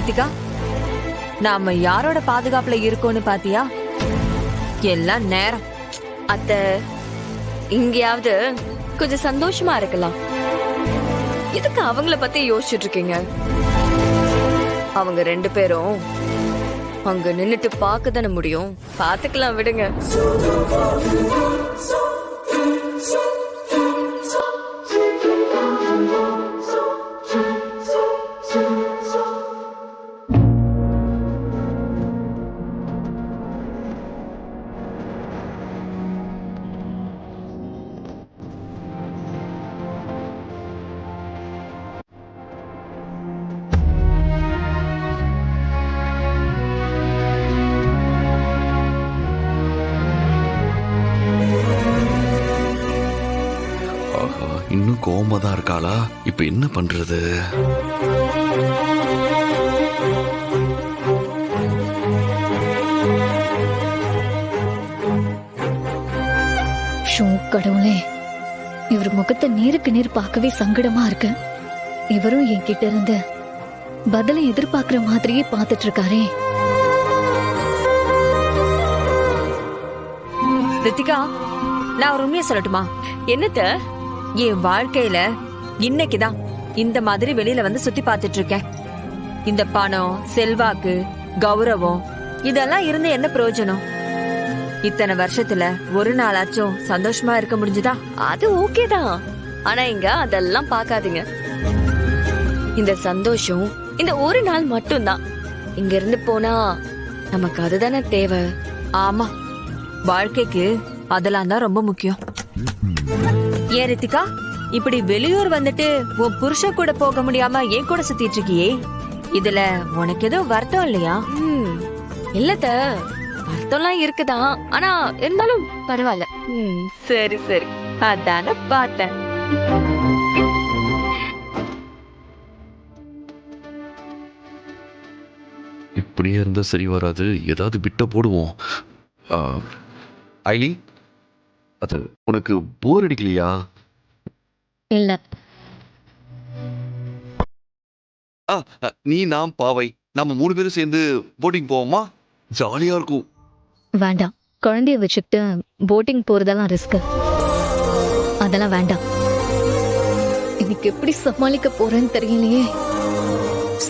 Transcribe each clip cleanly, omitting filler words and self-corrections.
ரித்திகா, நாம யாரோட பாதுகாப்புல இருக்கோம்னு பாத்தியா? எல்லாம் நேரம். அத்த, இங்கயாவது கொஞ்சம் சந்தோஷமா இருக்கலாம். இதுக்கு அவங்கள பத்தி யோசிச்சுட்டு இருக்கீங்க? அவங்க 2 பேரும் அங்க நின்னுட்டு பார்க்க தானே முடியும். பாத்துக்கலாம், விடுங்க. இன்னும் கோவமா தான் இருக்காளா? இப்ப என்ன பண்றது? கடவுளே, இவர் முகத்தை நேருக்கு நேர் பார்க்கவே சங்கடமா இருக்கு. இவரும் என்கிட்ட இருந்து பதிலை எதிர்பார்க்கிற மாதிரியே பார்த்துட்டு இருக்காரே. ரித்திகா, நான் ஒரு உண்மையை சொல்லட்டுமா? என்னத்த? என் வாழ்க்கையில இன்னைக்குதான் இந்த மாதிரி வெளியில வந்து சுத்தி பார்த்துட்டு இருக்கேன். இந்த பணம், செல்வாக்கு, கௌரவம் இதெல்லாம் இருந்து என்ன பிரயோஜனம்? இத்தனை வருஷத்துல ஒரு நாளாச்சும் சந்தோஷமா இருக்க முடிஞ்சுதா? அது ஓகே தான். ஆனா இங்க அதெல்லாம் பார்க்காதீங்க. இந்த சந்தோஷம் இந்த ஒரு நாள் மட்டும்தான். இங்க இருந்து போனா நமக்கு அதுதானே தேவை. ஆமா, வாழ்க்கைக்கு அதெல்லாம் தான் ரொம்ப முக்கியம். ஏன் ரித்திகா, இப்படி வெளியூர் வந்துட்டு உன் புருஷ கூட போக முடியாம ஏன் கூட சுத்திட்டு இருக்கியே? இதுல உனக்கு எதுவும் வருத்தம் இல்லையா? இல்லத்த, வருத்தம்லாம் இருக்குதான். ஆனா இருந்தாலும் பரவாயில்ல. சரி சரி, அதான பார்த்தேன். இப்படியே இருந்தா சரி வராது. ஏதாவது விட்ட போடுவோம். ஐலி, அது உனக்கு போர் அடிக்கலையா? இல்ல. நீ, நாம், பாவை நம்ம 3 பேரும் சேர்ந்து போட்டிங் போவோமா? ஜாலியா இருக்கும். வேண்டாம், குழந்தைய வச்சுக்கிட்டு போட்டிங் போறதெல்லாம் ரிஸ்க். அதெல்லாம் வேண்டாம். இன்னைக்கு எப்படி சமாளிக்க போறேன்னு தெரியலையே.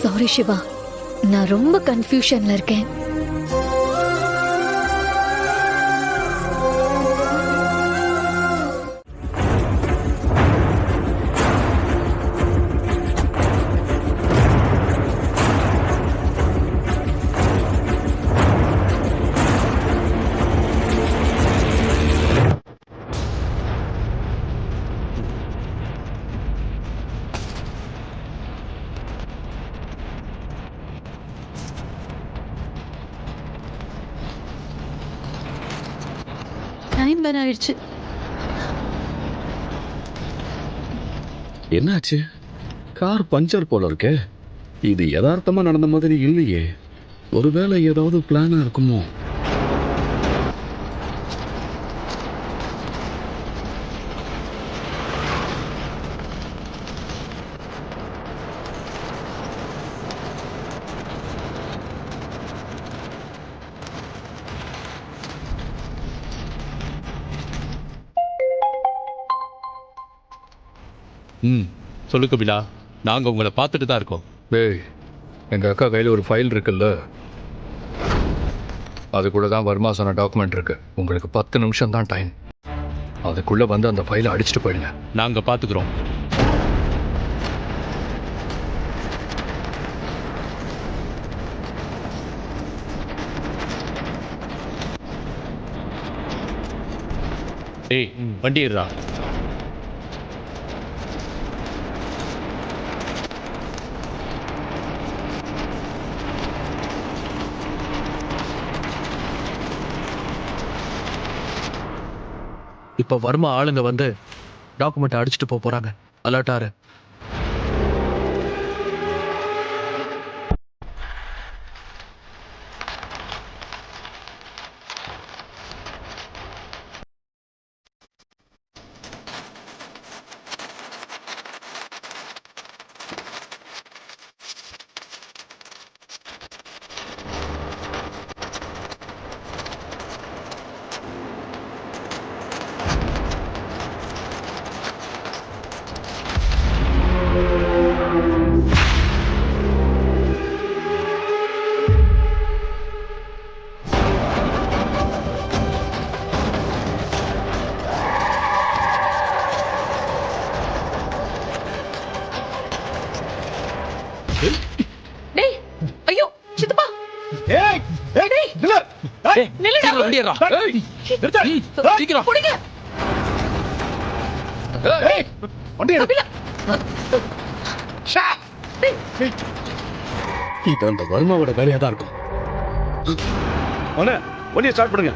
சாரி சிவா, நான் ரொம்ப கன்ஃபியூஷன்ல இருக்கேன். டைம் வேற ஆயிடுச்சு. என்னாச்சு? கார் பஞ்சர் போல இருக்கே. இது யதார்த்தமா நடந்த மாதிரி இல்லையே. ஒருவேளை ஏதாவது பிளானா இருக்குமோ? சொல்லு கபிலா, நாங்கள் உங்களை பார்த்துட்டு தான் இருக்கோம். டேய், எங்கள் அக்கா கையில் ஒரு ஃபைல் இருக்குல்ல, அதுக்குள்ளே தான் வர்மா சொன்ன டாக்குமெண்ட் இருக்கு. உங்களுக்கு 10 நிமிஷம் தான் டைம். அதுக்குள்ளே வந்து அந்த ஃபைலை அடிச்சுட்டு போயிடுங்க. நாங்கள் பார்த்துக்குறோம். ஏய், வண்டி ஏறுடா. இப்ப வர்மா ஆளுங்க வந்து டாக்குமெண்ட் அடிச்சுட்டு போறாங்க. அலர்ட்டாரு. சீக்கிரம் வண்டி ஏறுடா. சீக்கிரம். இது அந்த வர்மாவோட வேலையா தான் இருக்கும். வண்டியை ஸ்டார்ட் பண்ணுங்க.